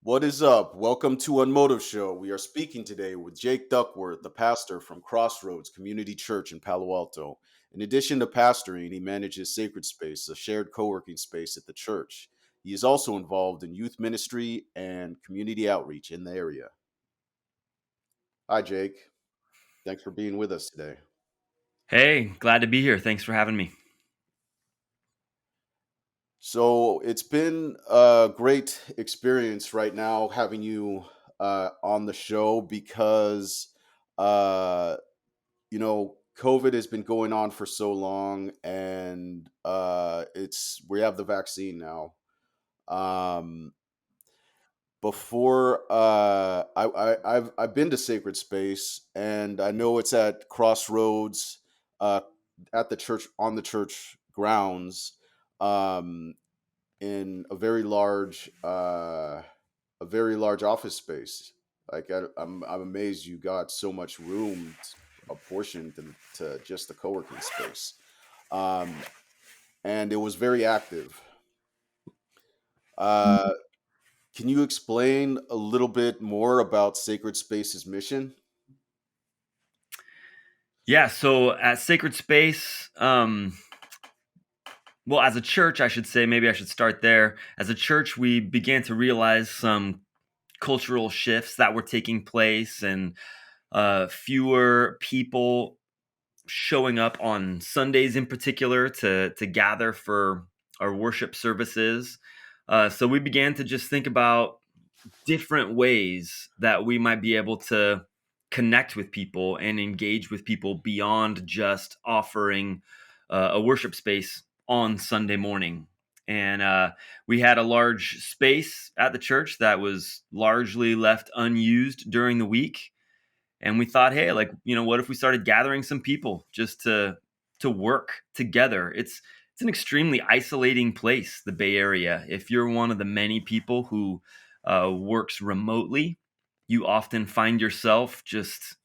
What is up? Welcome to Unmotive Show. We are speaking today with Jake Duckworth, the pastor from Crossroads Community Church in Palo Alto. In addition to pastoring, he manages Sacred Space, a shared co-working space at the church. He is also involved in youth ministry and community outreach in the area. Hi, Jake. Thanks for being with us today. Hey, glad to be here. Thanks for having me. So it's been a great experience right now having you on the show because uh, COVID has been going on for so long, and it's we have the vaccine now. Um, before I've been to Sacred Space, and I know it's at Crossroads, uh, at the church on the church grounds, um, in a very large office space. I'm amazed you got so much room apportioned to just the co-working space, um, and it was very active. Uh, can you explain a little bit more about Sacred Space's mission? Yeah, so at Sacred Space, well, as a church, I should say, maybe I should start there. As a church, we began to realize some cultural shifts that were taking place and fewer people showing up on Sundays in particular to gather for our worship services. So we began to just think about different ways that we might be able to connect with people and engage with people beyond just offering a worship space on Sunday morning. And we had a large space at the church that was largely left unused during the week. And we thought, hey, like, what if we started gathering some people just to work together? It's an extremely isolating place, the Bay Area. If you're one of the many people who works remotely, you often find yourself just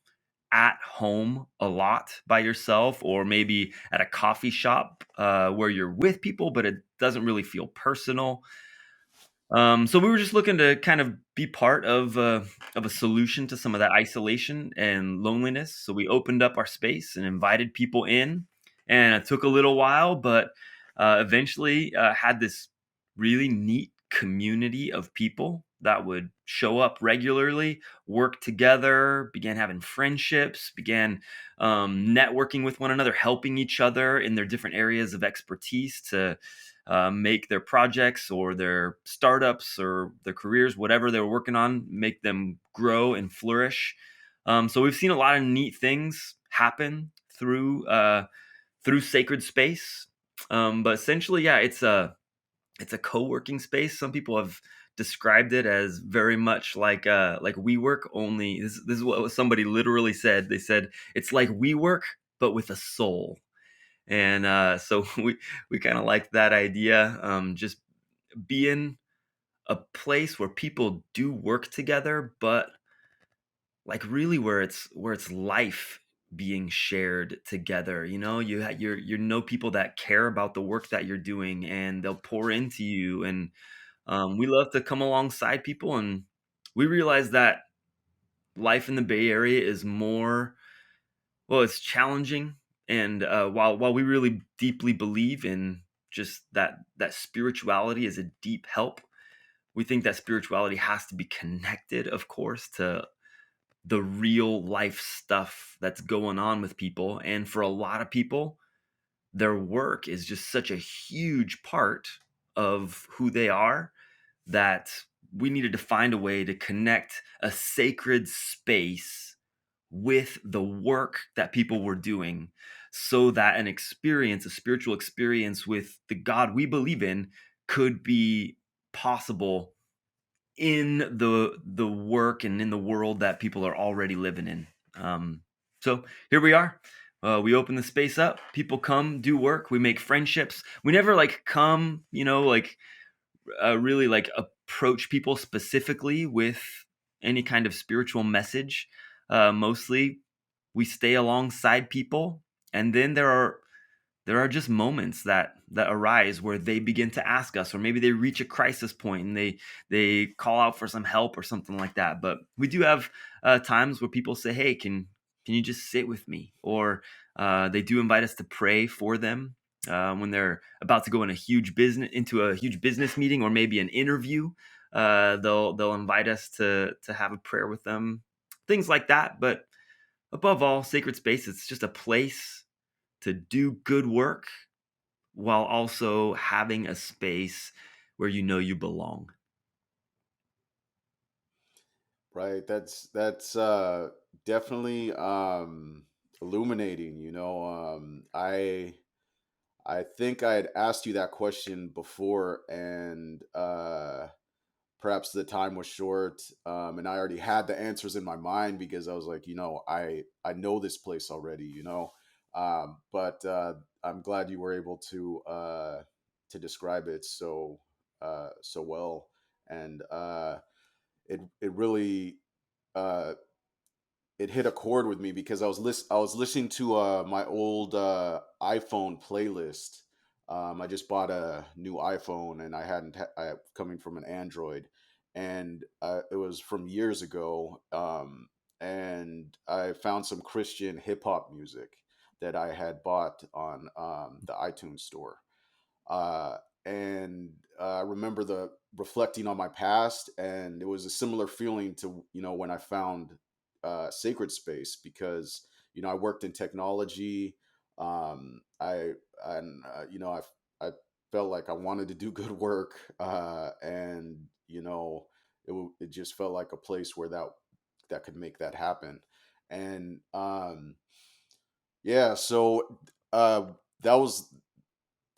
at home a lot by yourself, or maybe at a coffee shop where you're with people, but it doesn't really feel personal. So we were just looking to kind of be part of a solution to some of that isolation and loneliness. So we opened up our space and invited people in, and it took a little while, but eventually had this really neat community of people that would show up regularly, work together, began having friendships, began networking with one another, helping each other in their different areas of expertise to make their projects or their startups or their careers, whatever they're working on, make them grow and flourish. So we've seen a lot of neat things happen through Sacred Space. But essentially, yeah, it's a co-working space. Some people have described it as very much like WeWork. Only this is what somebody literally said. They said it's like WeWork but with a soul. And so we kind of like that idea. Just being a place where people do work together, but like really where it's life being shared together. You know people that care about the work that you're doing, and they'll pour into you. And we love to come alongside people, and we realize that life in the Bay Area is more, well, it's challenging, and while we really deeply believe in just that spirituality is a deep help, we think that spirituality has to be connected, of course, to the real life stuff that's going on with people. And for a lot of people, their work is just such a huge part of who they are that we needed to find a way to connect a sacred space with the work that people were doing, so that an experience, a spiritual experience with the God we believe in, could be possible in the work and in the world that people are already living in. So here we are. We open the space up. People come, do work. We make friendships. We never like come, really like approach people specifically with any kind of spiritual message. Mostly we stay alongside people, and then there are just moments that that arise where they begin to ask us, or maybe they reach a crisis point and they call out for some help or something like that. But we do have times where people say, "Hey, can you just sit with me?" Or they do invite us to pray for them when they're about to go into a huge business meeting, or maybe an interview. They'll invite us to have a prayer with them, things like that. But above all, sacred space, it's just a place to do good work while also having a space where you know you belong. Right. That's definitely illuminating. I think I had asked you that question before, and perhaps the time was short, and I already had the answers in my mind because I was like, I know this place already, but I'm glad you were able to describe it so well, and it really uh, it hit a chord with me because I was listening to my old iPhone playlist. I just bought a new iPhone, and I coming from an Android, and it was from years ago. And I found some Christian hip hop music that I had bought on the iTunes store, uh, and I remember the reflecting on my past, and it was a similar feeling to when I found sacred space, because I worked in technology. I and I felt like I wanted to do good work, and it just felt like a place where that could make that happen. And yeah, so that was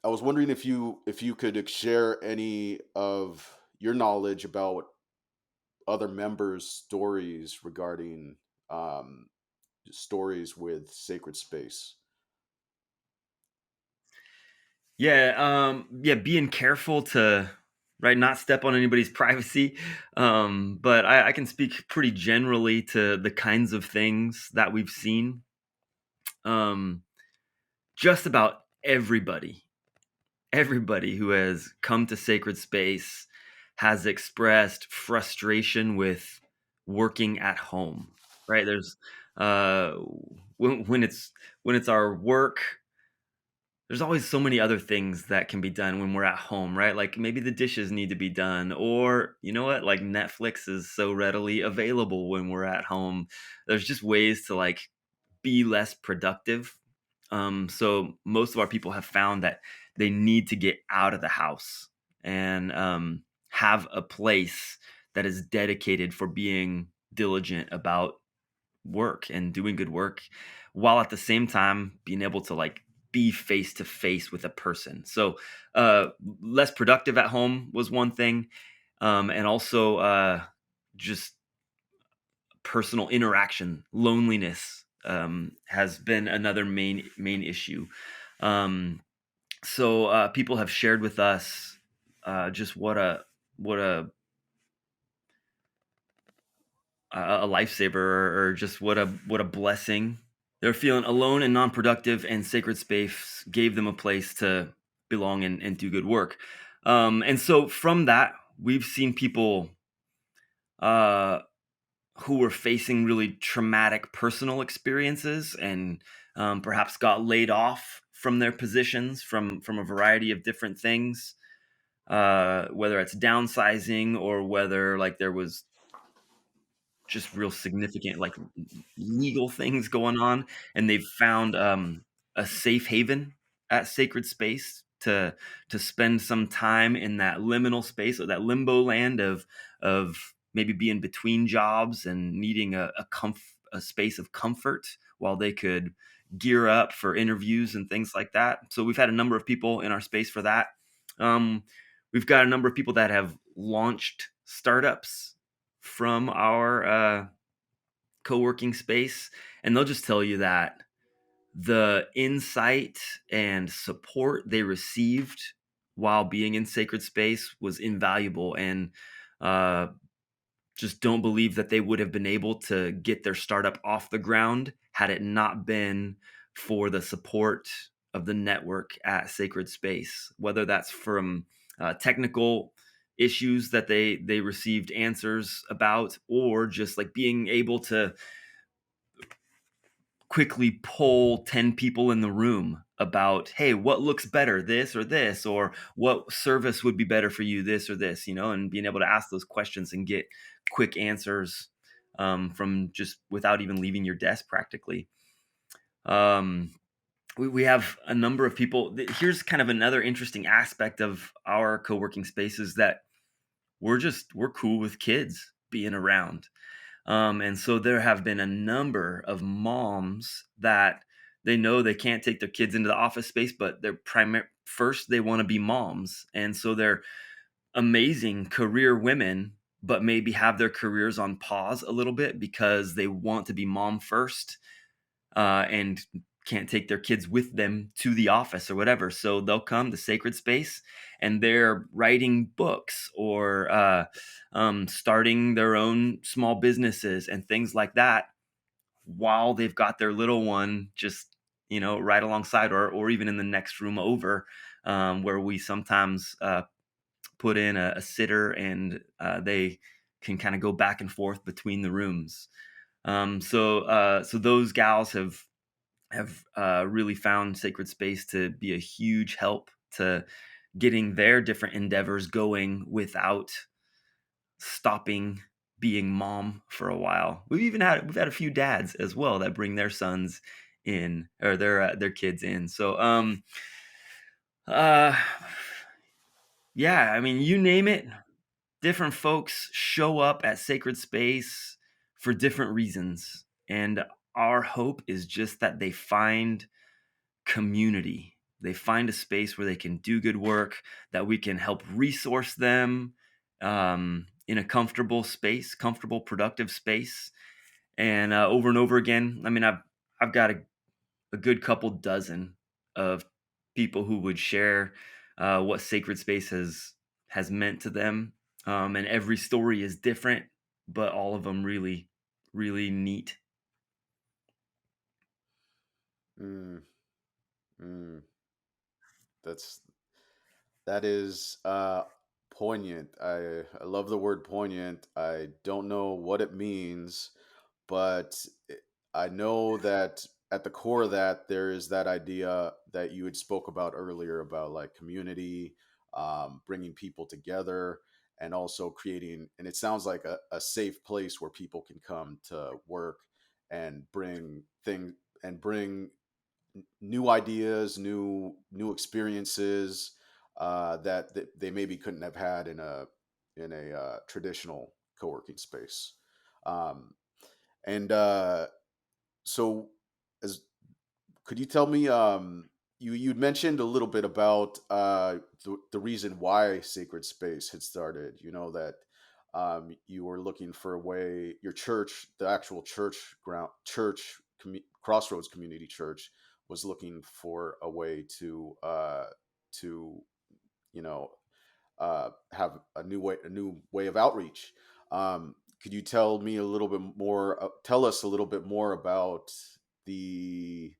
I was wondering if you could share any of your knowledge about other members' stories regarding um, stories with sacred space. Yeah, being careful to right not step on anybody's privacy. But I can speak pretty generally to the kinds of things that we've seen. Um, just about everybody who has come to sacred space has expressed frustration with working at home. Right? There's uh, when it's our work, there's always so many other things that can be done when we're at home, right? Like maybe the dishes need to be done, or you know what? Like Netflix is so readily available when we're at home. There's just ways to like be less productive. So most of our people have found that they need to get out of the house and have a place that is dedicated for being diligent about work and doing good work, while at the same time being able to like be face to face with a person. So less productive at home was one thing, and also just personal interaction, loneliness has been another main issue. um, so people have shared with us just what a lifesaver, or just what a blessing. They're feeling alone and non-productive, and sacred space gave them a place to belong and do good work. And so from that, we've seen people uh, who were facing really traumatic personal experiences, and perhaps got laid off from their positions from a variety of different things, whether it's downsizing or whether like there was just real significant like legal things going on, and they've found a safe haven at sacred space to spend some time in that liminal space, or that limbo land of maybe being between jobs and needing a space of comfort while they could gear up for interviews and things like that. So we've had a number of people in our space for that. um, we've got a number of people that have launched startups from our co-working space, and they'll just tell you that the insight and support they received while being in sacred space was invaluable, and uh, just don't believe that they would have been able to get their startup off the ground had it not been for the support of the network at Sacred Space, whether that's from technical issues that they received answers about, or just like being able to quickly poll 10 people in the room about, hey, what looks better, this or this, or what service would be better for you, this or this, and being able to ask those questions and get quick answers from just without even leaving your desk practically. um, we have a number of people. Here's kind of another interesting aspect of our co-working spaces, that we're cool with kids being around. And so there have been a number of moms that they know they can't take their kids into the office space, but they're first they want to be moms. And so they're amazing career women, but maybe have their careers on pause a little bit because they want to be mom first, and can't take their kids with them to the office or whatever. So they'll come to Sacred Space and they're writing books, or starting their own small businesses and things like that, while they've got their little one just, right alongside, or even in the next room over, where we sometimes put in a sitter, and they can kind of go back and forth between the rooms. So those gals have really found Sacred Space to be a huge help to getting their different endeavors going without stopping being mom for a while. We've had a few dads as well that bring their sons in, or their kids in. So uh yeah, I mean, you name it, different folks show up at Sacred Space for different reasons. And our hope is just that they find community. They find a space where they can do good work, that we can help resource them in a comfortable space, comfortable, productive space. And over again, I mean, I've got a good couple dozen of people who would share what Sacred Space has meant to them, and every story is different, but all of them really, really neat. Mm, mm. That's that is poignant. I love the word poignant. I don't know what it means, but I know that at the core of that there is that idea that you had spoke about earlier about like community, bringing people together, and also creating. And it sounds like a safe place where people can come to work and bring things and bring new ideas, new experiences that they maybe couldn't have had in a traditional co-working space. Um, and so, as could you tell me? You'd mentioned a little bit about the reason why Sacred Space had started. You know that you were looking for a way. Your church, the actual Crossroads Community Church, was looking for a way to you know have a new way of outreach. Could you tell us a little bit more about the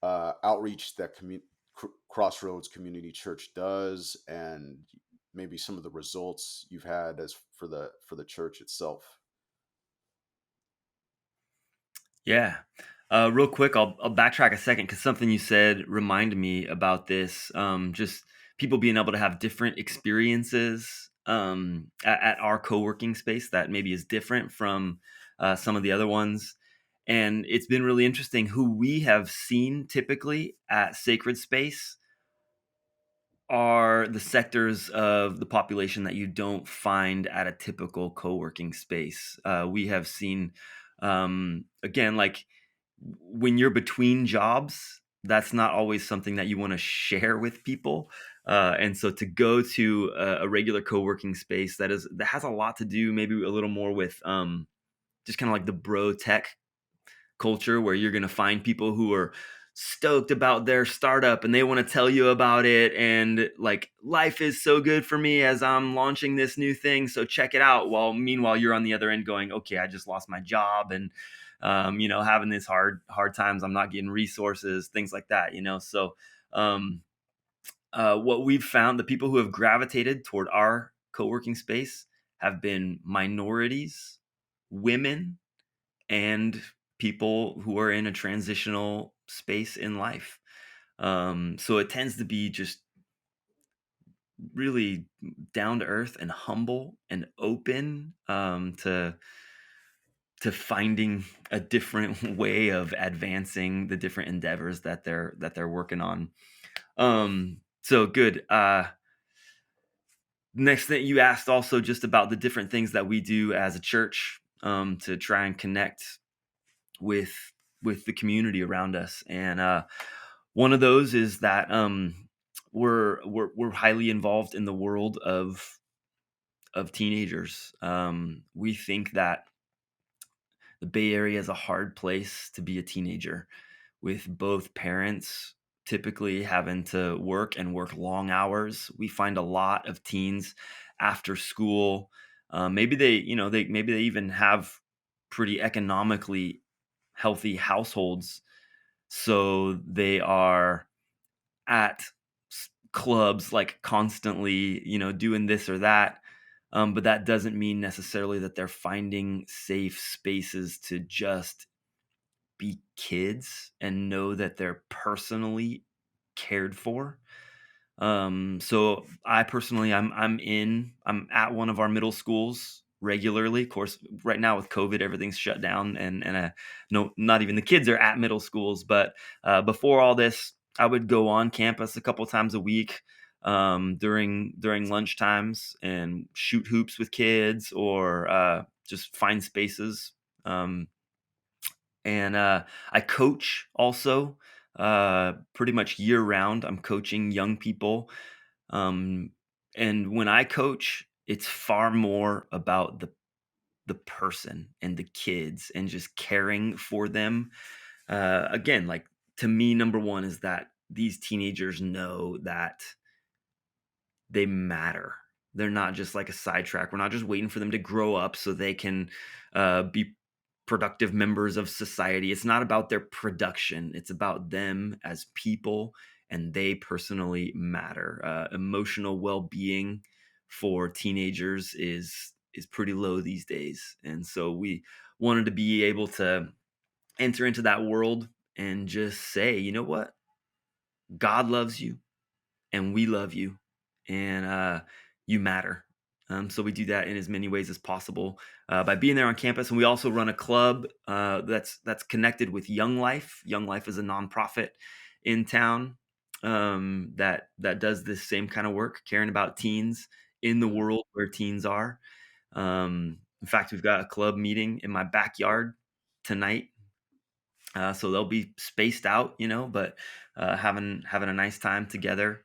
outreach that Crossroads Community Church does, and maybe some of the results you've had as for the church itself? Yeah. Real quick, I'll backtrack a second because something you said reminded me about this. Just people being able to have different experiences at our co-working space that maybe is different from some of the other ones. And it's been really interesting who we have seen typically at Sacred Space are the sectors of the population that you don't find at a typical co-working space. We have seen, again, like when you're between jobs, that's not always something that you want to share with people. And so to go to a regular co-working space that has a lot to do, maybe a little more with just kind of like the bro tech culture, where you're going to find people who are stoked about their startup and they want to tell you about it, and like, life is so good for me as I'm launching this new thing, so check it out, while meanwhile you're on the other end going, okay, I just lost my job, and having these hard times. I'm not getting resources, things like that. So um, what we've found, the people who have gravitated toward our co-working space have been minorities, women, and people who are in a transitional space in life. So it tends to be just really down to earth and humble and open, to finding a different way of advancing the different endeavors that they're working on. So good. Next thing you asked also just about the different things that we do as a church, to try and connect with the community around us. And one of those is that we're highly involved in the world of teenagers. We think that the Bay Area is a hard place to be a teenager, with both parents typically having to work and work long hours. We find a lot of teens after school. Maybe maybe they even have pretty economically healthy households, so they are at clubs like constantly, doing this or that. But that doesn't mean necessarily that they're finding safe spaces to just be kids and know that they're personally cared for. So I personally, I'm at one of our middle schools regularly. Of course, right now with COVID, everything's shut down, and no, not even the kids are at middle schools. But before all this, I would go on campus a couple times a week, during lunch times, and shoot hoops with kids, or just find spaces. And I coach also, pretty much year round. I'm coaching young people, um, and when I coach, it's far more about the person and the kids and just caring for them. Again, like, to me, number one is that these teenagers know that they matter. They're not just like a sidetrack. We're not just waiting for them to grow up so they can be productive members of society. It's not about their production. It's about them as people, and they personally matter. Emotional well-being for teenagers is pretty low these days, and so we wanted to be able to enter into that world and just say, you know what, God loves you, and we love you, and you matter. So we do that in as many ways as possible, by being there on campus, and we also run a club that's connected with Young Life. Young Life is a nonprofit in town, that does this same kind of work, caring about teens in the world where teens are. In fact, we've got a club meeting in my backyard tonight. So they'll be spaced out, but having a nice time together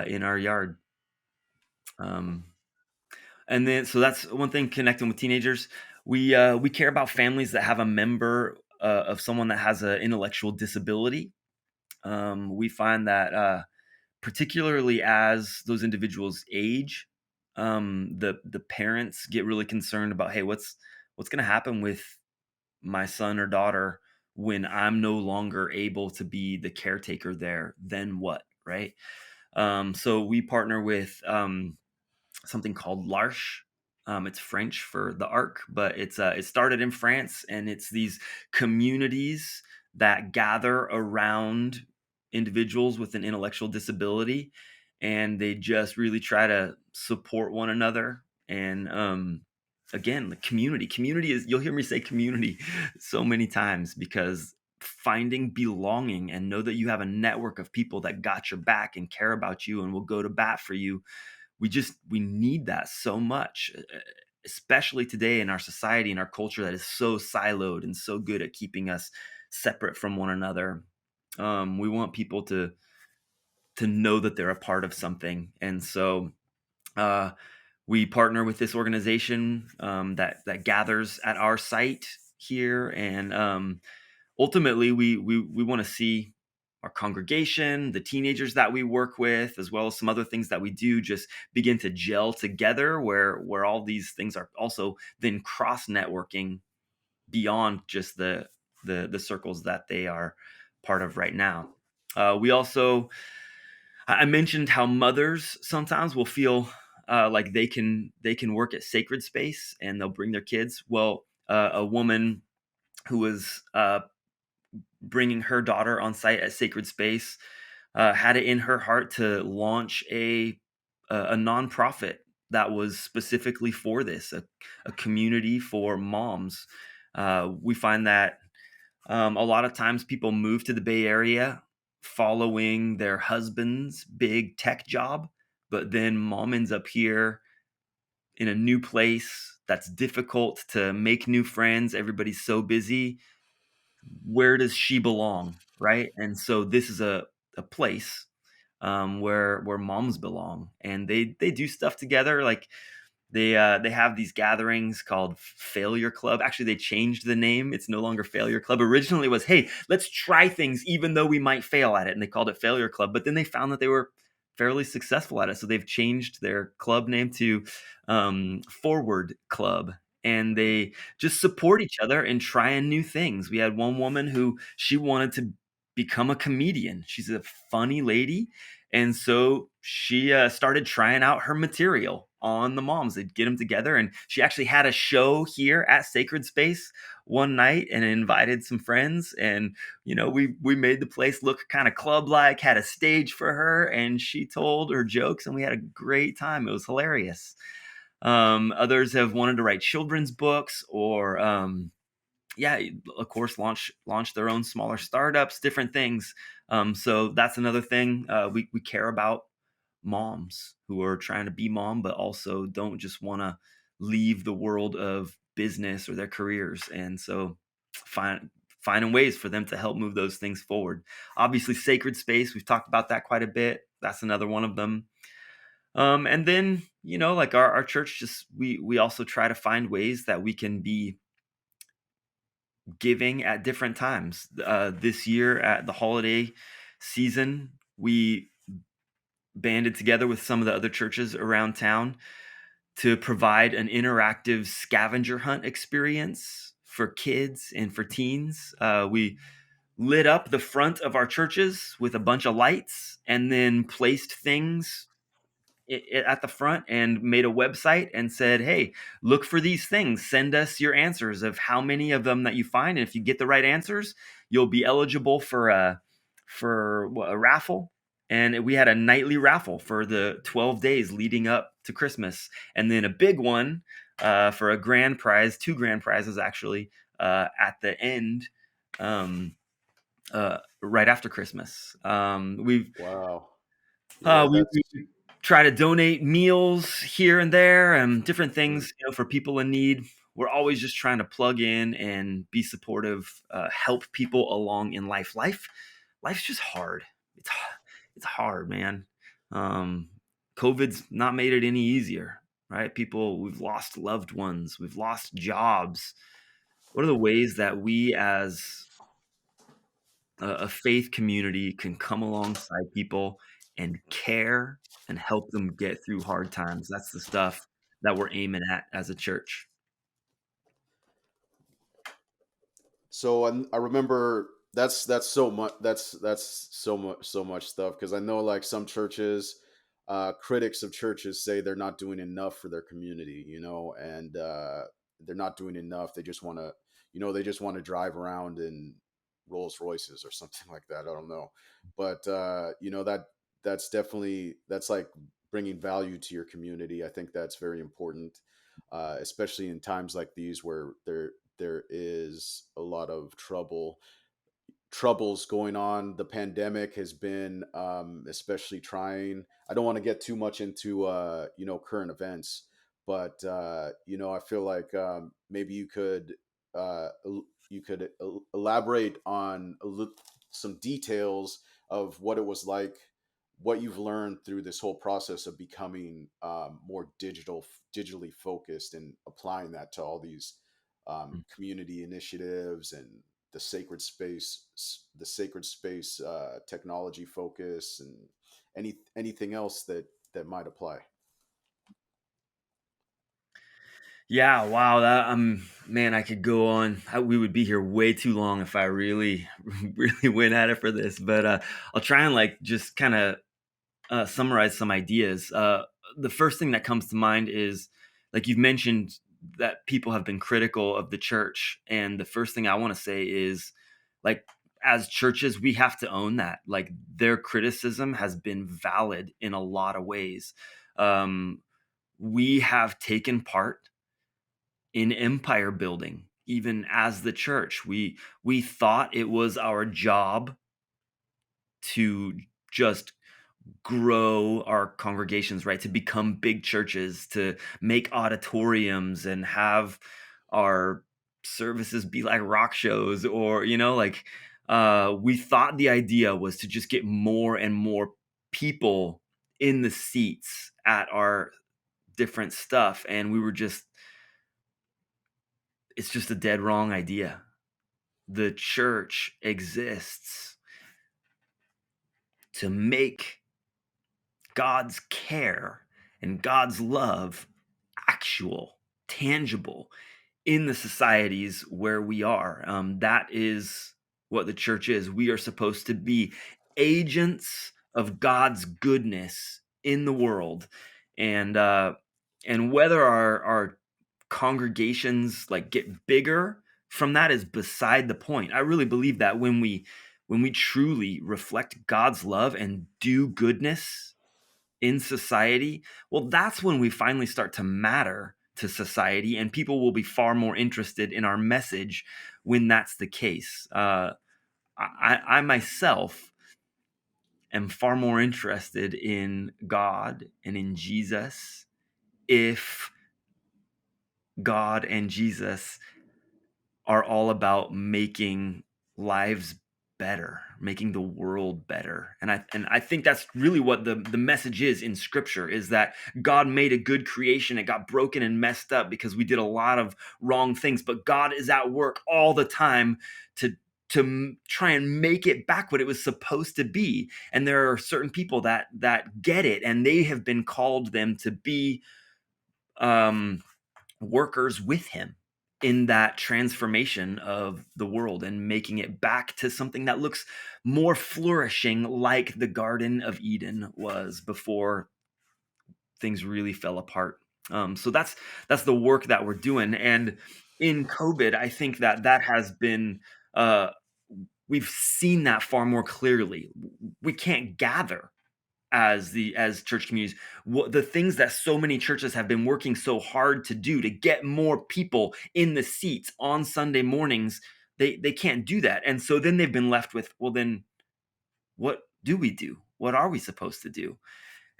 in our yard. Um, and then, so that's one thing, connecting with teenagers. We care about families that have a member of someone that has an intellectual disability. We find that, particularly as those individuals age, the parents get really concerned about, hey, what's going to happen with my son or daughter when I'm no longer able to be the caretaker there? Then what, right? So we partner with something called L'Arche. It's French for the Ark, but it started in France, and it's these communities that gather around individuals with an intellectual disability, and they just really try to support one another. And again, the community is, you'll hear me say community so many times, because finding belonging and know that you have a network of people that got your back and care about you and will go to bat for you, we need that so much, especially today in our society and our culture that is so siloed and so good at keeping us separate from one another. We want people to know that they're a part of something. And so uh, we partner with this organization, that gathers at our site here, and ultimately we want to see our congregation, the teenagers that we work with, as well as some other things that we do, just begin to gel together, where all these things are also then cross networking beyond just the circles that they are part of right now. We also I mentioned how mothers sometimes will feel like they can work at Sacred Space and they'll bring their kids. Well, a woman who was bringing her daughter on site at Sacred Space had it in her heart to launch a nonprofit that was specifically for this, a community for moms. We find that a lot of times people move to the Bay Area following their husband's big tech job, but then mom ends up here in a new place that's difficult to make new friends. Everybody's so busy. Where does she belong? Right. And so this is a place where moms belong, and they do stuff together. Like they have these gatherings called Failure Club. Actually, they changed the name. It's no longer Failure Club. Originally, it was, hey, let's try things even though we might fail at it, and they called it Failure Club. But then they found that they were fairly successful at it, so they've changed their club name to Forward Club. And they just support each other and trying new things. We had one woman who she wanted to become a comedian. She's a funny lady, and so she started trying out her material on the moms. They'd get them together, and she actually had a show here at Sacred Space one night and invited some friends. And we made the place look kind of club like, had a stage for her, and she told her jokes, and we had a great time. It was hilarious. Others have wanted to write children's books, or yeah, of course, launch their own smaller startups, different things. So that's another thing. We care about moms who are trying to be mom, but also don't just want to leave the world of business or their careers. And so finding ways for them to help move those things forward. Obviously, Sacred Space, we've talked about that quite a bit. That's another one of them. And then, like our church, just we also try to find ways that we can be giving at different times. This year at the holiday season, we banded together with some of the other churches around town to provide an interactive scavenger hunt experience for kids and for teens. We lit up the front of our churches with a bunch of lights and then placed things at the front and made a website and said, hey, look for these things, send us your answers of how many of them that you find, and if you get the right answers, you'll be eligible for a raffle. And we had a nightly raffle for the 12 days leading up to Christmas, and then a big one for a grand prize, two grand prizes actually, at the end, um, right after Christmas. Wow. Yeah, We that's try to donate meals here and there and different things, for people in need. We're always just trying to plug in and be supportive, help people along in life. Life's just hard. It's hard, man. Um, COVID's not made it any easier, right? We've lost loved ones, we've lost jobs. What are the ways that we as a faith community can come alongside people and care and help them get through hard times? That's the stuff that we're aiming at as a church. so. I remember that's so much. That's so much stuff because I know like some churches, critics of churches say they're not doing enough for their community, and they're not doing enough. They just want to, they just want to drive around in Rolls Royces or something like that. I don't know, but that's like bringing value to your community. I think that's very important, especially in times like these where there is a lot of troubles going on. The pandemic has been especially trying. I don't want to get too much into current events, but I feel like maybe you could elaborate on some details of what it was like, what you've learned through this whole process of becoming more digitally focused and applying that to all these community initiatives and the sacred space technology focus and anything else that might apply. Yeah, wow, that Man, I could go on. We would be here way too long if I really, really went at it for this. But I'll try and like just kind of summarize some ideas. The first thing that comes to mind is like you've mentioned that people have been critical of the church, and the first thing I want to say is like as churches we have to own that. Like their criticism has been valid in a lot of ways. Um, we have taken part in empire building even as the church. We thought it was our job to just grow our congregations, right? To become big churches, to make auditoriums and have our services be like rock shows, or like we thought the idea was to just get more and more people in the seats at our different stuff, and we were just it's just a dead wrong idea. The church exists to make God's care and God's love actual, tangible in the societies where we are. That is what the church is. We are supposed to be agents of God's goodness in the world, and whether our congregations like get bigger from that is beside the point. I really believe that when we truly reflect God's love and do goodness in society, well, that's when we finally start to matter to society, and people will be far more interested in our message when that's the case. I myself am far more interested in God and in Jesus if God and Jesus are all about making lives better, making the world better. And I think that's really what the message is in scripture, is that God made a good creation. It got broken and messed up because we did a lot of wrong things, but God is at work all the time to try and make it back what it was supposed to be. And there are certain people that get it, and they have been called them to be um workers with him in that transformation of the world and making it back to something that looks more flourishing, like the Garden of Eden was before things really fell apart. So that's the work that we're doing. And in COVID, I think that has been uh, we've seen that far more clearly. We can't gather as church communities. The things that so many churches have been working so hard to do to get more people in the seats on Sunday mornings, they can't do that. And so then they've been left with, well, then what do we do? What are we supposed to do?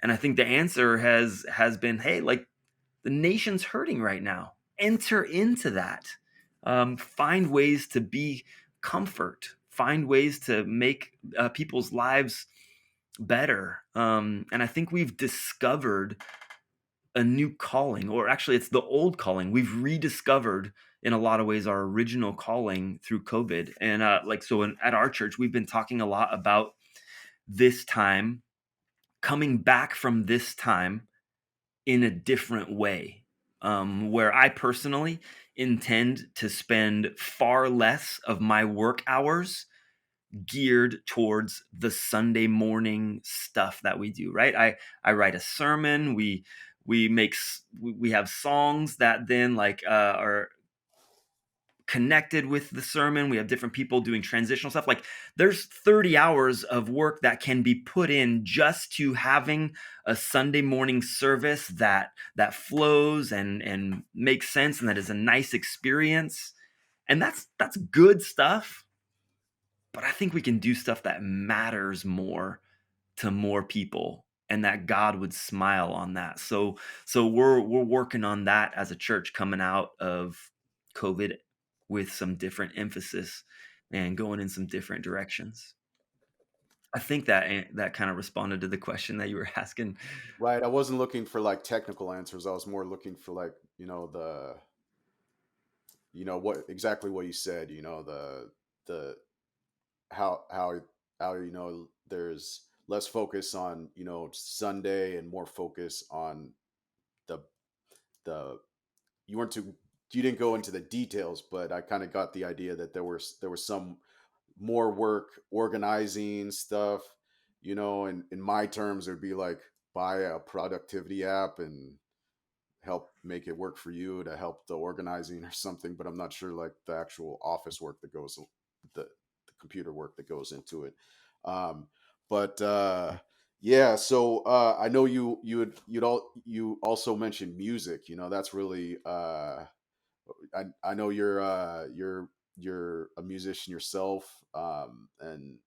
And I think the answer has been, hey, like the nation's hurting right now. Enter into that. Find ways to be comfort. Find ways to make people's lives better. And I think we've discovered a new calling, or actually, it's the old calling. We've rediscovered, in a lot of ways, our original calling through COVID. And at our church, we've been talking a lot about this time, coming back from this time in a different way. Where I personally intend to spend far less of my work hours geared towards the Sunday morning stuff that we do, right? I write a sermon. We have songs that then are connected with the sermon. We have different people doing transitional stuff. Like there's 30 hours of work that can be put in just to having a Sunday morning service that flows and makes sense, and that is a nice experience. And that's good stuff, but I think we can do stuff that matters more to more people, and that God would smile on that. So we're working on that as a church coming out of COVID, with some different emphasis and going in some different directions. I think that kind of responded to the question that you were asking. Right. I wasn't looking for like technical answers. I was more looking for like, what exactly what you said, the how there's less focus on, Sunday and more focus on the the you weren't too you didn't go into the details, but I kind of got the idea that there was some more work organizing stuff, and in my terms, it'd be like buy a productivity app and help make it work for you to help the organizing or something. But I'm not sure like the actual office work that goes, the computer work that goes into it. Um, but yeah, so I know you also mentioned music. That's really I know you're a musician yourself, and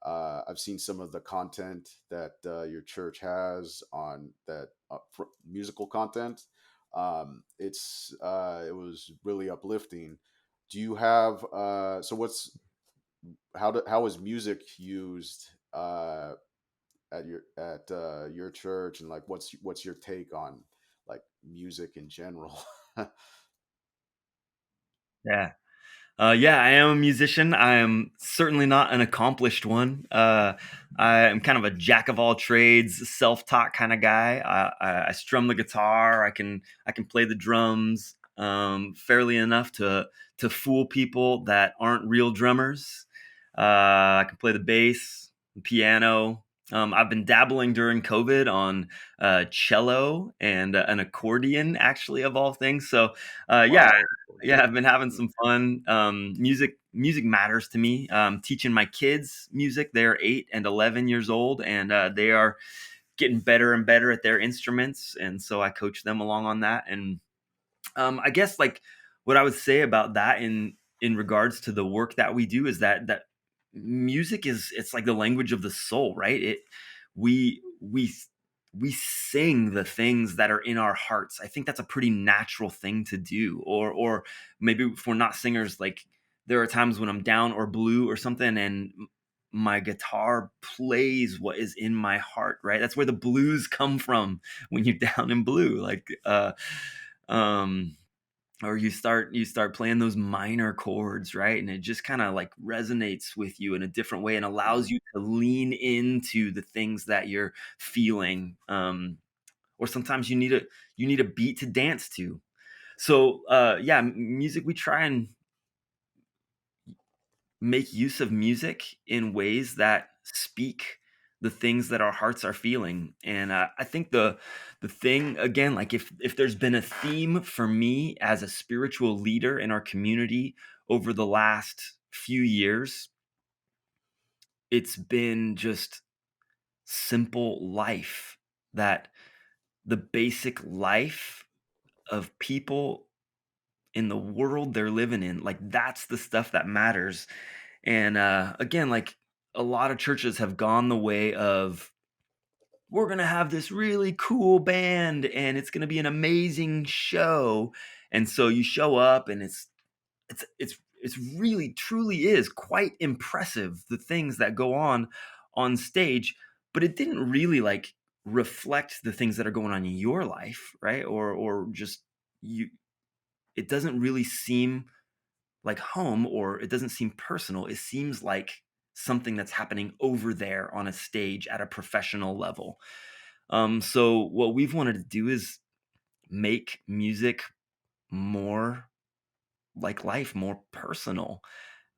I've seen some of the content that your church has on that musical content. It was really uplifting. Do you have how is music used at your church, and like what's your take on like music in general? Yeah. Yeah, I am a musician. I am certainly not an accomplished one. I am kind of a jack of all trades, self-taught kind of guy. I strum the guitar. I can play the drums fairly enough to fool people that aren't real drummers. I can play the bass, the piano. I've been dabbling during COVID on cello and an accordion, actually, of all things. So, yeah, Wow. yeah, I've been having some fun. Music matters to me. Teaching my kids music. They're 8 and 11 years old, and they are getting better and better at their instruments. And so I coach them along on that. And I guess like what I would say about that in regards to the work that we do is that music is it's like the language of the soul, right? We sing the things that are in our hearts. I think that's a pretty natural thing to do. Or maybe if we're not singers, like there are times when I'm down or blue or something, and my guitar plays what is in my heart, right? That's where the blues come from when you're down in blue. Like um or you start playing those minor chords, right? And it just kind of like resonates with you in a different way and allows Mhm. you to lean into the things that you're feeling. Or sometimes you need a beat to dance to. So yeah, music, we try and make use of music in ways that speak the things that our hearts are feeling. And I think the thing again, like if there's been a theme for me as a spiritual leader in our community over the last few years, it's been just simple life. That the basic life of people in the world they're living in, like that's the stuff that matters. And again, like a lot of churches have gone the way of, we're going to have this really cool band and it's going to be an amazing show. And so you show up and it's really truly is quite impressive, the things that go on stage, but it didn't really like reflect the things that are going on in your life, right? Or just you, it doesn't really seem like home, or it doesn't seem personal. It seems like something that's happening over there on a stage at a professional level. So what we've wanted to do is make music more like life, more personal.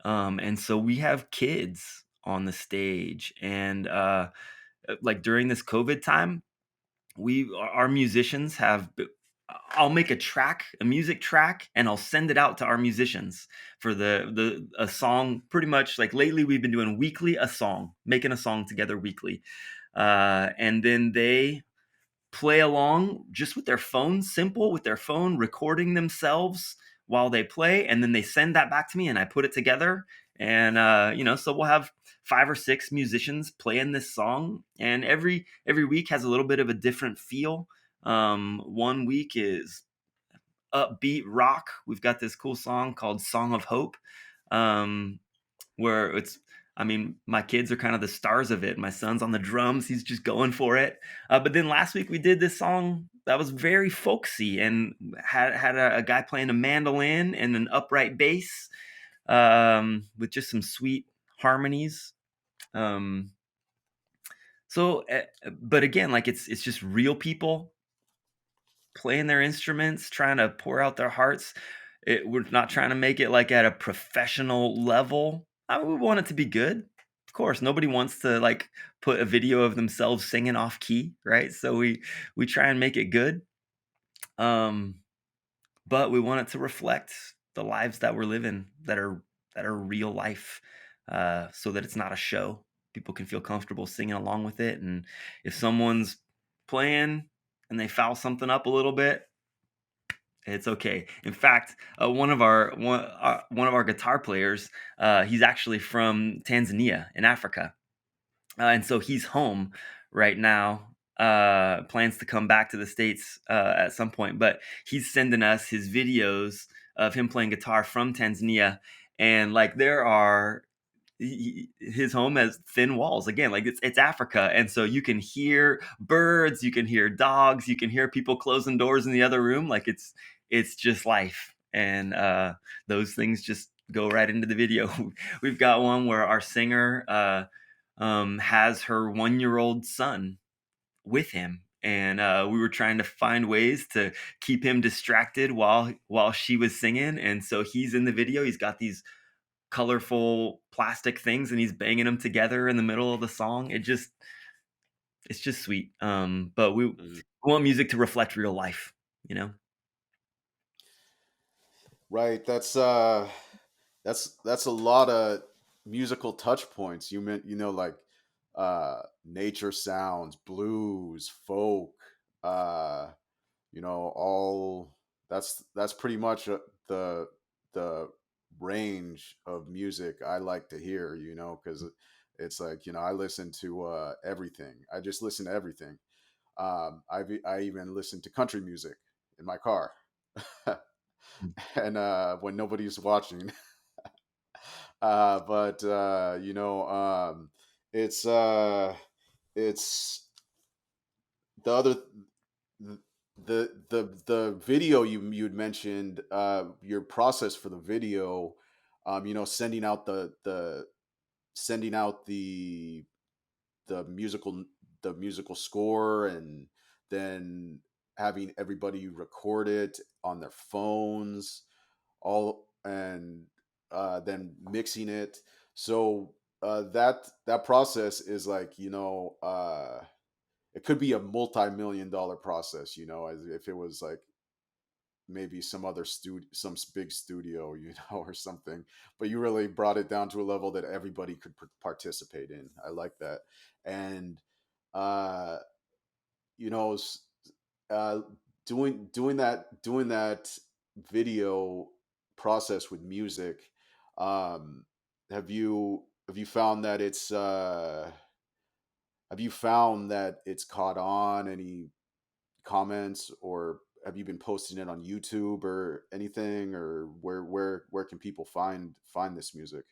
And so we have kids on the stage, and like during this COVID time, we our musicians have I'll make a music track, and I'll send it out to our musicians for the a song. Pretty much like lately we've been doing weekly a song, making a song together weekly. And then they play along just with their phone, simple with their phone, recording themselves while they play, and then they send that back to me, and I put it together. And so we'll have 5 or 6 musicians playing this song, and every week has a little bit of a different feel. One week is upbeat rock. We've got this cool song called "Song of Hope," um, where it's I mean, my kids are kind of the stars of it. My son's on the drums, he's just going for it. But then last week we did this song that was very folksy and had a guy playing a mandolin and an upright bass, with just some sweet harmonies. Um, but again, like it's just real people playing their instruments, trying to pour out their hearts. we're not trying to make it like at a professional level. I mean, we want it to be good. Of course, nobody wants to like put a video of themselves singing off key, right? So we try and make it good. Um, but we want it to reflect the lives that we're living that are real life, so that it's not a show. People can feel comfortable singing along with it, and if someone's playing and they foul something up a little bit, it's okay. In fact, one of our guitar players, he's actually from Tanzania in Africa, and so he's home right now. Plans to come back to the States at some point, but he's sending us his videos of him playing guitar from Tanzania. And like there are his home has thin walls again, like it's Africa, and so you can hear birds, you can hear dogs, you can hear people closing doors in the other room. Like it's just life, and those things just go right into the video. We've got one where our singer has her 1 year old son with him, and we were trying to find ways to keep him distracted while she was singing. And so he's in the video, he's got these colorful plastic things and he's banging them together in the middle of the song. It's just sweet. But we Mhm. want music to reflect real life, you know. Right. That's a lot of musical touch points. You meant, like nature sounds, blues, folk, uh all that's pretty much the the range of music I like to hear, because it's like, I listen to everything. I just listen to everything. I even listen to country music in my car. And when nobody's watching. But it's it's the other the video you'd mentioned, your process for the video, sending out the the musical score, and then having everybody record it on their phones, all, and then mixing it. So that process is like, it could be a multi-million-dollar process, as if it was like maybe some other studio, big studio, or something. But you really brought it down to a level that everybody could participate in. I like that. And uh you know s- uh doing that video process with music. um have you found that it's caught on? Any comments, or have you been posting it on YouTube or anything, or where can people find this music?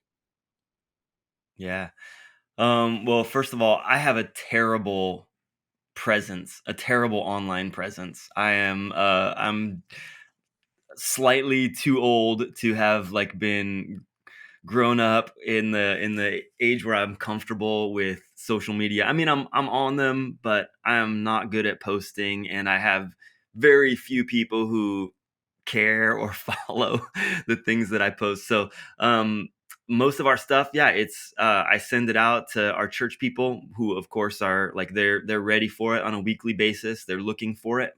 Yeah. Well, first of all, I have a terrible presence, a terrible online presence. I'm slightly too old to have like been grown up in the age where I'm comfortable with social media. I mean, I'm on them, but I'm not good at posting, and I have very few people who care or follow the things that I post. So, most of our stuff, yeah, it's I send it out to our church people, who, of course, are like they're ready for it on a weekly basis. They're looking for it.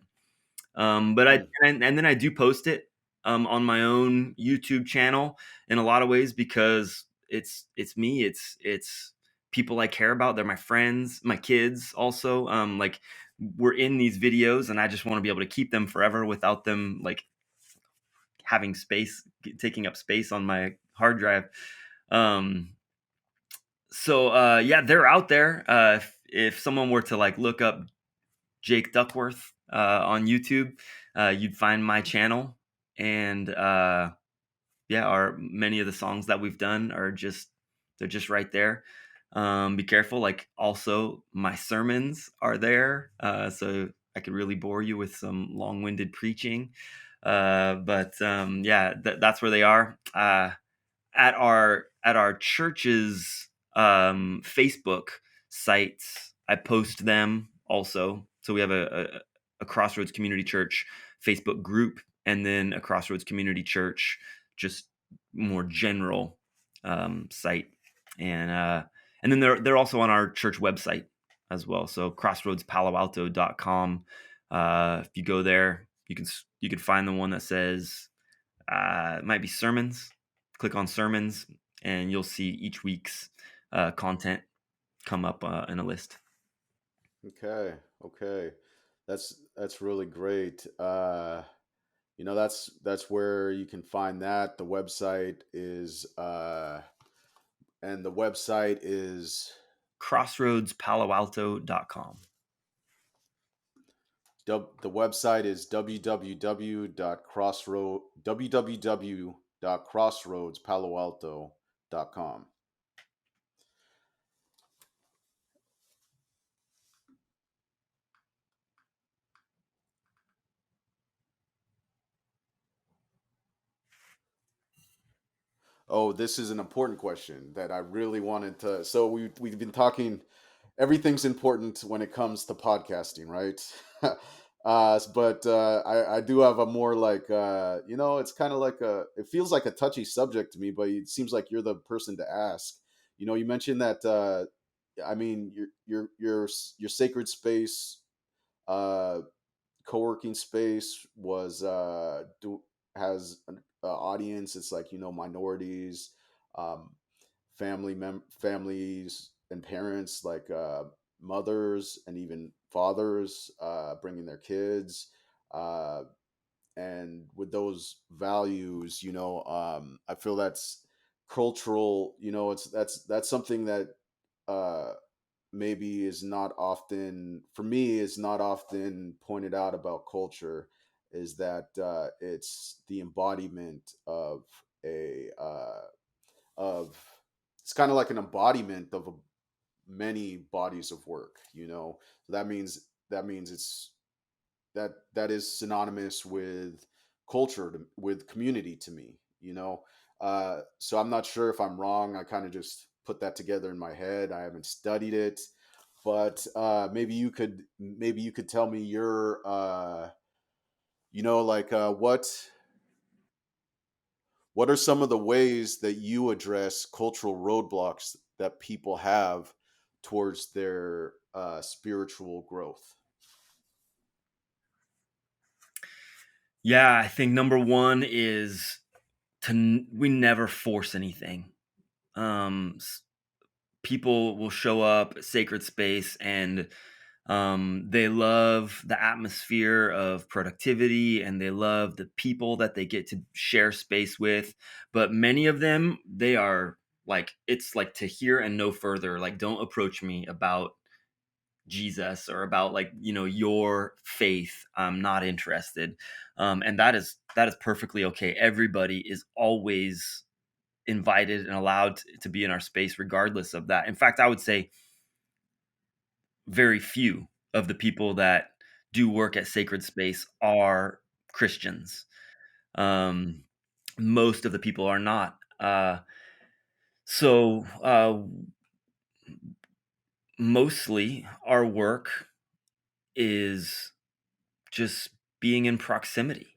But I Mm, and then I do post it on my own YouTube channel in a lot of ways, because it's me, it's people I care about. They're my friends, my kids also. Like we're in these videos, and I just want to be able to keep them forever without them like having space, taking up space on my hard drive. Um, so yeah, they're out there. If someone were to like look up Jake Duckworth on YouTube, you'd find my channel. And yeah, our many of the songs that we've done are just they're just right there. Be careful. Like also, my sermons are there, so I could really bore you with some long-winded preaching. But yeah, that's where they are. At our church's Facebook sites, I post them also. So we have a Crossroads Community Church Facebook group, and then a Crossroads Community Church, just more general site. And then they're also on our church website as well. So crossroadspaloalto.com. If you go there, you can find the one that says it might be sermons. Click on sermons, and you'll see each week's content come up in a list. Okay, okay, that's really great. That's where you can find that. The website is Crossroadspaloalto.com. the website is www.crossroadspaloalto.com. Oh, this is an important question that I really wanted to. So we've been talking. Everything's important when it comes to podcasting, right? But I do have a more like it's kind of like it feels like a touchy subject to me, but it seems like you're the person to ask. You mentioned that. I mean, your sacred space. Co-working space has an audience. It's like minorities, um, families and parents, like mothers and even fathers bringing their kids, uh, and with those values, I feel that's cultural. That's something that uh, maybe is not often, for me, is not often pointed out about culture, is that it's the embodiment a of it's kind of like an embodiment of many bodies of work. So that means that is synonymous with culture, with community to me. So I'm not sure if I'm wrong. I kind of just put that together in my head. I haven't studied it, but maybe you could tell me your like what are some of the ways that you address cultural roadblocks that people have towards their spiritual growth? Yeah, I think number one is we never force anything. Um, People will show up at sacred space and they love the atmosphere of productivity and they love the people that they get to share space with. But many of them, they are like, it's like to hear and no further. Like, don't approach me about Jesus or about like, your faith. I'm not interested. And that is perfectly okay. Everybody is always invited and allowed to be in our space regardless of that. In fact, I would say very few of the people that do work at sacred space are Christians. Um, Most of the people are not. So mostly our work is just being in proximity,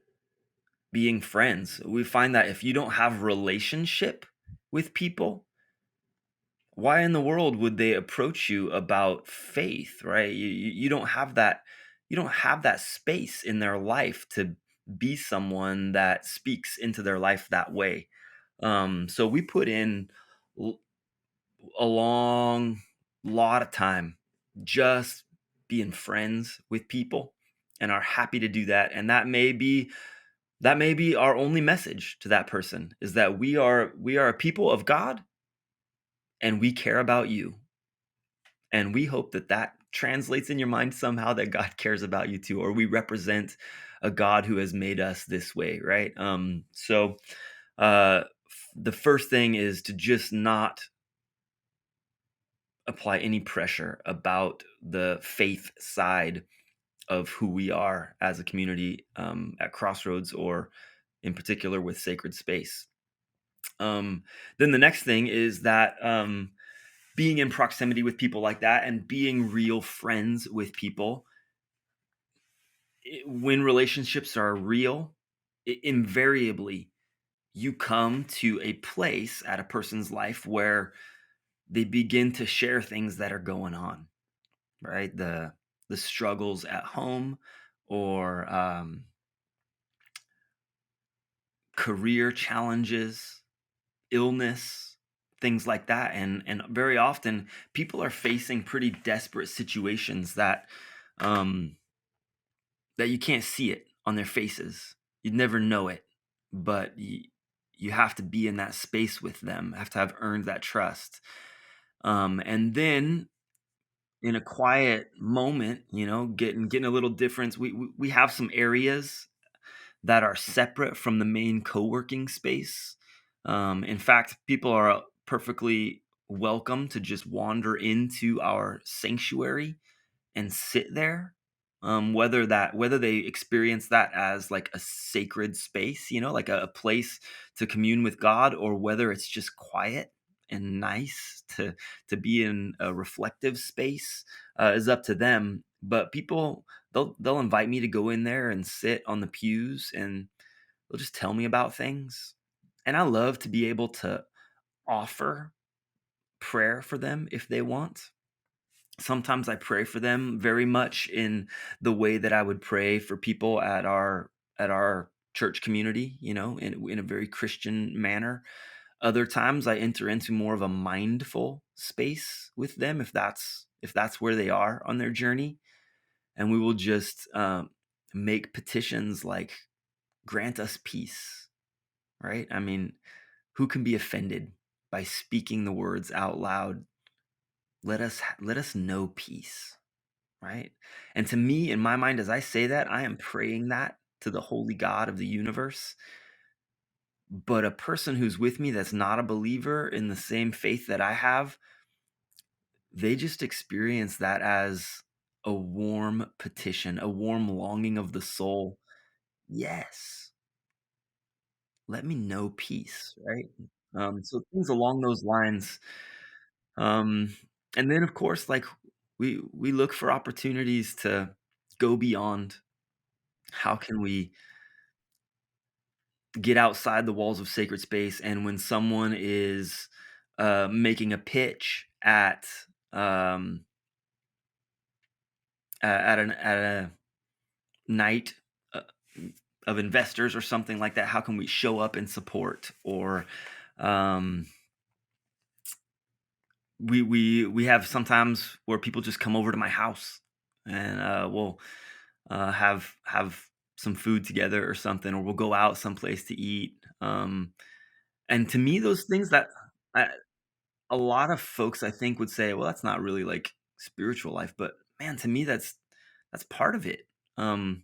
being friends. We find that if you don't have relationship with people, why in the world would they approach you about faith, right? You don't have that, you don't have that space in their life to be someone that speaks into their life that way. So we put in l- a long lot of time just being friends with people and are happy to do that. And that may be our only message to that person, is that we are a people of God and we care about you. And we hope that that translates in your mind somehow, that God cares about you too, or we represent a God who has made us this way, right? The first thing is to just not apply any pressure about the faith side of who we are as a community, at Crossroads, or in particular with Sacred Space. Then the next thing is that being in proximity with people like that and being real friends with people, when relationships are real, invariably you come to a place at a person's life where they begin to share things that are going on, right? The struggles at home, or career challenges, illness, things like that. And very often people are facing pretty desperate situations um that you can't see it on their faces. You'd never know it, but you have to be in that space with them, have to have earned that trust. And then in a quiet moment, getting a little difference. We have some areas that are separate from the main co-working space. In fact, people are perfectly welcome to just wander into our sanctuary and sit there. Whether they experience that as like a sacred space, like a place to commune with God, or whether it's just quiet and nice to be in a reflective space, is up to them. But people, they'll invite me to go in there and sit on the pews, and they'll just tell me about things. And I love to be able to offer prayer for them if they want. Sometimes I pray for them very much in the way that I would pray for people at our church community, in a very Christian manner. Other times I enter into more of a mindful space with them, if that's where they are on their journey, and we will just make petitions like, grant us peace, right? I mean, who can be offended by speaking the words out loud? Let us know peace, right? And to me, in my mind, as I say that, I am praying that to the holy God of the universe. But a person who's with me that's not a believer in the same faith that I have, they just experience that as a warm petition, a warm longing of the soul. Yes, let me know peace, right? So things along those lines. Um, and then, of course, like, we look for opportunities to go beyond. How can we get outside the walls of sacred space? And when someone is making a pitch um, at a night uh, of investors or something like that, how can we show up and support? Or um, we have sometimes where people just come over to my house, and we'll have some food together or something, or we'll go out someplace to eat. And to me, those things that I, a lot of folks, I think, would say, well, that's not really like spiritual life, but man, to me, that's part of it. Um,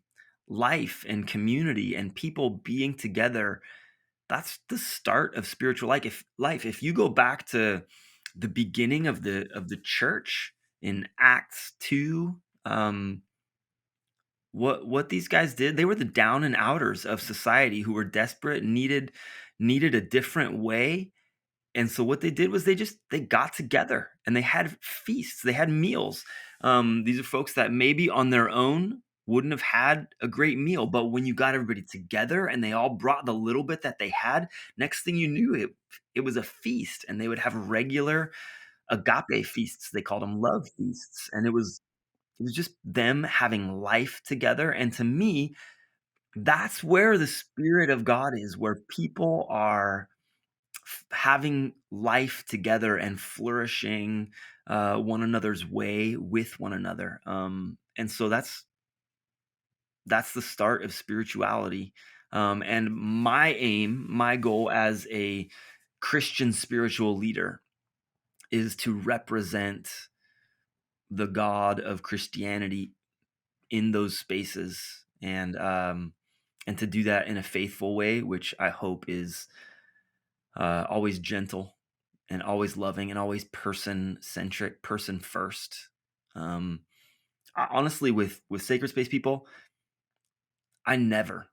Life and community and people being together, that's the start of spiritual life. If you go back to the beginning of the church in Acts 2, what these guys did, they were the down and outers of society who were desperate, needed a different way. And so what they did was they got together and they had feasts, they had meals. These are folks that maybe on their own wouldn't have had a great meal, but when you got everybody together and they all brought the little bit that they had, next thing you knew, it was a feast. And they would have regular agape feasts. They called them love feasts. And it was just them having life together. And to me, that's where the spirit of God is, where people are having life together and flourishing one another's way with one another. And so that's the start of spirituality. And my goal as a Christian spiritual leader is to represent the God of Christianity in those spaces, and to do that in a faithful way, which I hope is always gentle and always loving and always person centric, person first. Um, Honestly, with sacred space people, I never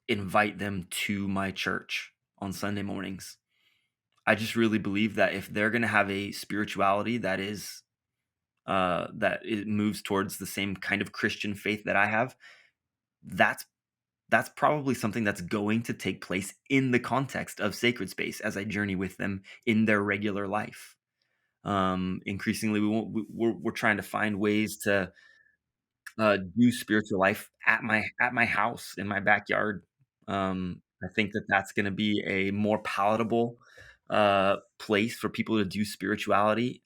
invite them to my church on Sunday mornings. I just really believe that if they're going to have a spirituality that it moves towards the same kind of Christian faith that I have, that's that's probably something that's going to take place in the context of sacred space as I journey with them in their regular life. Increasingly, we're trying to find ways to do spiritual life at my house in my backyard. I think that that's going to be a more palatable place for people to do spirituality.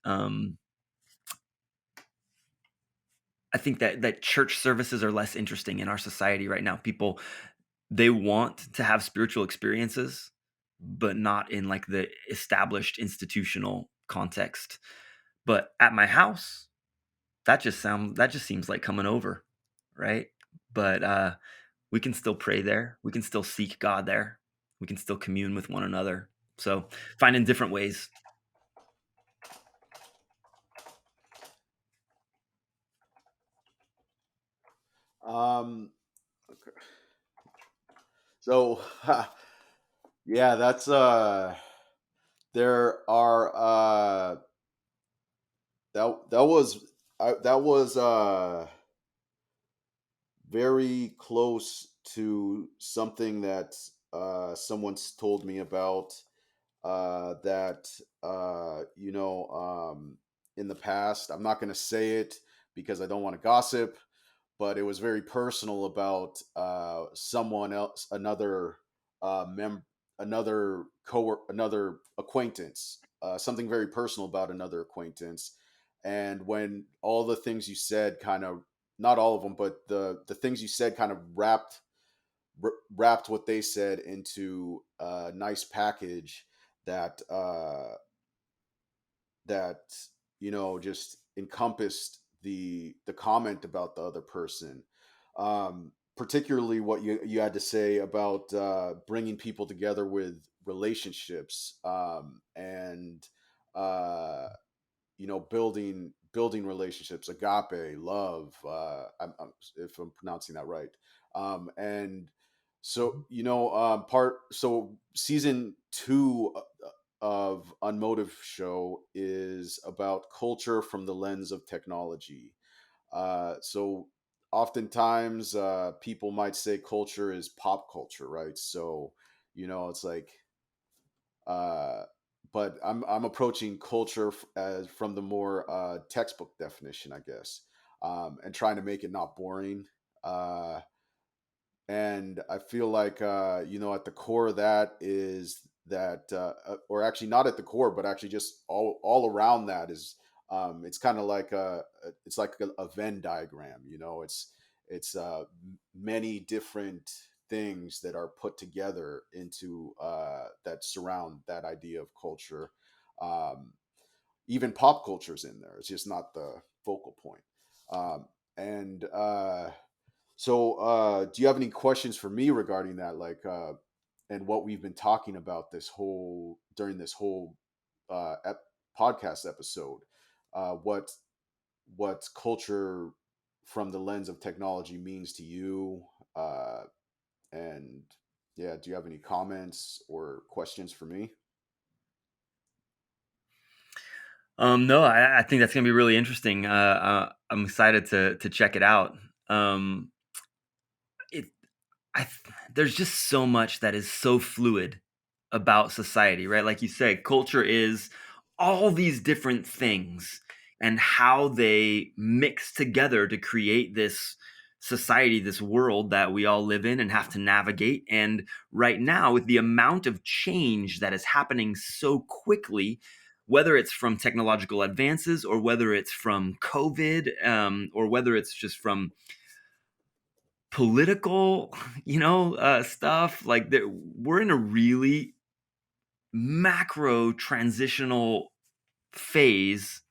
I think that church services are less interesting in our society right now. People, they want to have spiritual experiences, but not in like the established institutional context. But at my house, that just seems like coming over, right? But we can still pray there. We can still seek God there. We can still commune with one another. So finding different ways. Um, so yeah, that's there are that was that was very close to something that someone's told me about that in the past. I'm not going to say it because I don't want to gossip, but it was very personal about someone else, mem, another acquaintance, something very personal about another acquaintance. And when all the things you said, kind of, not all of them, but the things you said, kind of wrapped what they said into a nice package that that just encompassed the comment about the other person, particularly what you had to say about bringing people together with relationships, and uh, building relationships, agape love, if I'm pronouncing that right. And so part so season 2 of Unmotive Show is about culture from the lens of technology. So oftentimes people might say culture is pop culture, right? So it's like uh, but I'm approaching culture as from the more textbook definition, I guess, and trying to make it not boring. Uh, and I feel like at the core of that is that, or actually not at the core, but actually just all around that is, it's kind of like it's like a Venn diagram. It's many different things that are put together into that surround that idea of culture. Um, Even pop culture's in there. It's just not the focal point. And so, do you have any questions for me regarding that, like, and what we've been talking about during this whole podcast episode? What culture from the lens of technology means to you? And yeah, do you have any comments or questions for me? No, I think that's gonna be really interesting. I'm excited to check it out. Um, it I th There's just so much that is so fluid about society, right? Like you said, culture is all these different things and how they mix together to create this society, this world that we all live in and have to navigate. And right now, with the amount of change that is happening so quickly, whether it's from technological advances or whether it's from COVID, or whether it's just from political, stuff like that. We're in a really macro transitional phase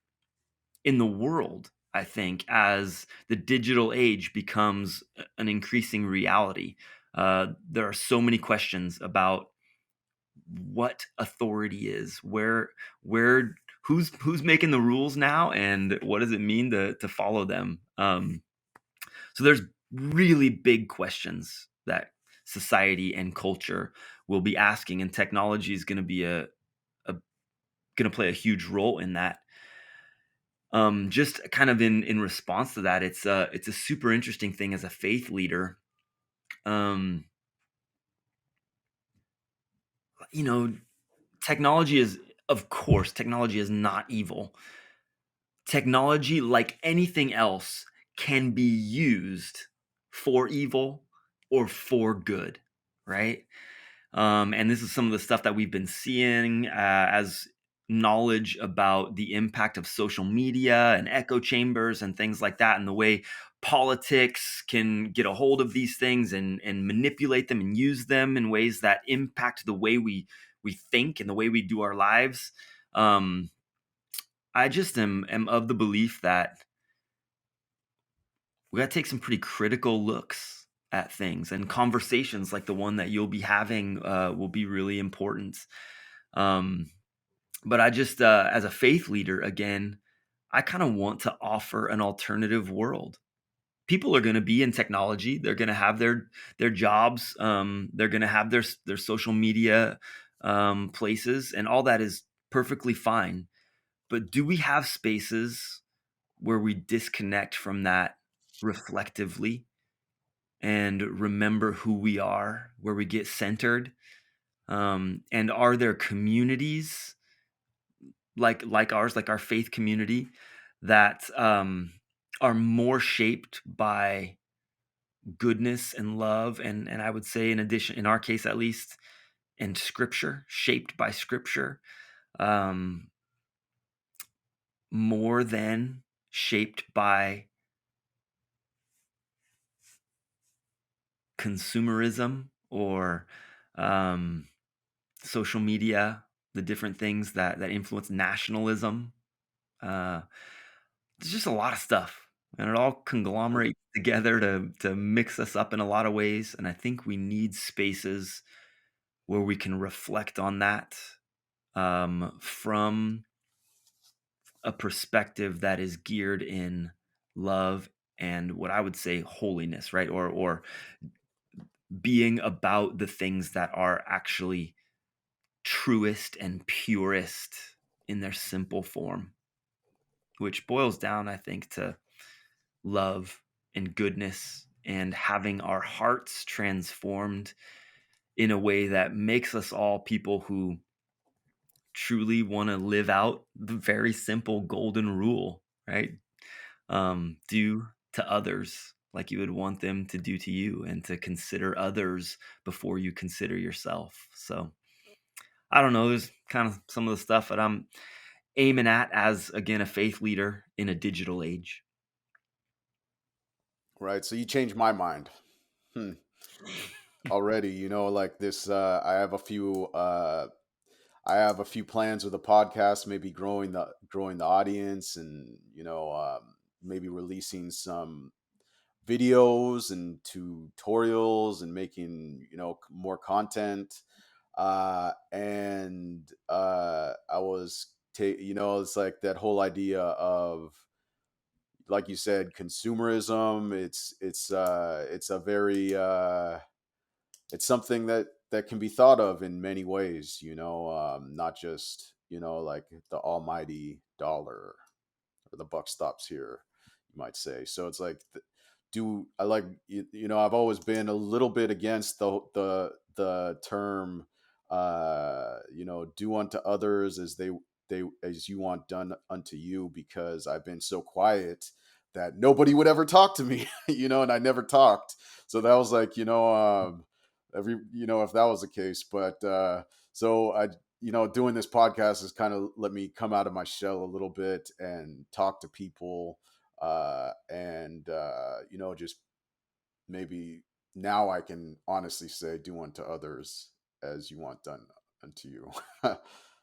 in the world, I think, as the digital age becomes an increasing reality. There are so many questions about what authority is, where who's making the rules now, and what does it mean to follow them. So there's really big questions that society and culture will be asking, and technology is going to be a going to play a huge role in that. Just kind of in response to that, it's a super interesting thing as a faith leader. Um, you know, technology is, of course, technology is not evil. Technology, like anything else, can be used for evil or for good, right? And this is some of the stuff that we've been seeing as knowledge about the impact of social media and echo chambers and things like that, and the way politics can get a hold of these things and manipulate them and use them in ways that impact the way we think and the way we do our lives. Um, I just am of the belief that we got to take some pretty critical looks at things, and conversations like the one that you'll be having will be really important. Um, but I just, as a faith leader, again, I kind of want to offer an alternative world. People are going to be in technology. They're going to have their jobs. They're going to have their social media places, and all that is perfectly fine. But do we have spaces where we disconnect from that reflectively and remember who we are, where we get centered? And are there communities like ours, like our faith community, that are more shaped by goodness and love, and I would say, in addition, in our case at least, and scripture, shaped by scripture, um, more than shaped by consumerism or um, social media, the different things that influence nationalism. Uh, there's just a lot of stuff, and it all conglomerates together to mix us up in a lot of ways. And I think we need spaces where we can reflect on that from a perspective that is geared in love and what I would say holiness, right? Or being about the things that are actually truest and purest in their simple form, which boils down, I think, to love and goodness and having our hearts transformed in a way that makes us all people who truly want to live out the very simple golden rule, right? Do to others like you would want them to do to you, and to consider others before you consider yourself. So I don't know. There's kind of some of the stuff that I'm aiming at as, again, a faith leader in a digital age. Right. So you changed my mind. Hmm. Already, like this. I have a few plans with the podcast. Maybe growing the audience, and maybe releasing some videos and tutorials and making more content. And I was it's like that whole idea of, like you said, consumerism. It's a very it's something that can be thought of in many ways, not just like the almighty dollar, or the buck stops here, you might say. So it's like, do I like I've always been a little bit against the term, do unto others as as you want done unto you, because I've been so quiet that nobody would ever talk to me, and I never talked. So that was like, every if that was the case. But so I doing this podcast has kind of let me come out of my shell a little bit and talk to people, and just maybe now I can honestly say, do unto others as you want done unto you.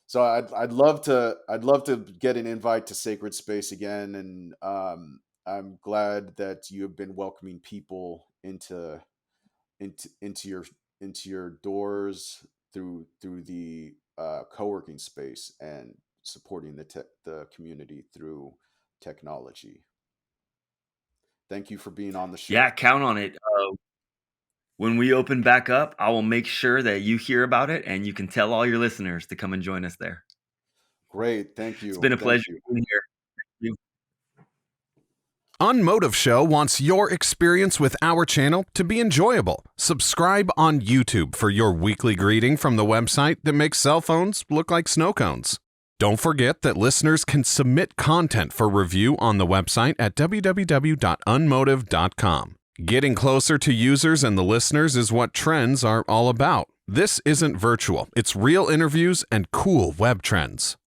So I'd love to get an invite to Sacred Space again, and I'm glad that you have been welcoming people into your doors through the co-working space, and supporting the community through technology. Thank you for being on the Yeah, show. count on it. When we open back up, I will make sure that you hear about it and you can tell all your listeners to come and join us there. Great. Thank It's you. been a Thank pleasure you. being here. Unmotive Show wants your experience with our channel to be enjoyable. Subscribe on YouTube for your weekly greeting from the website that makes cell phones look like snow cones. Don't forget that listeners can submit content for review on the website at www.unmotive.com. Getting closer to users and the listeners is what trends are all about. This isn't virtual. It's real interviews and cool web trends.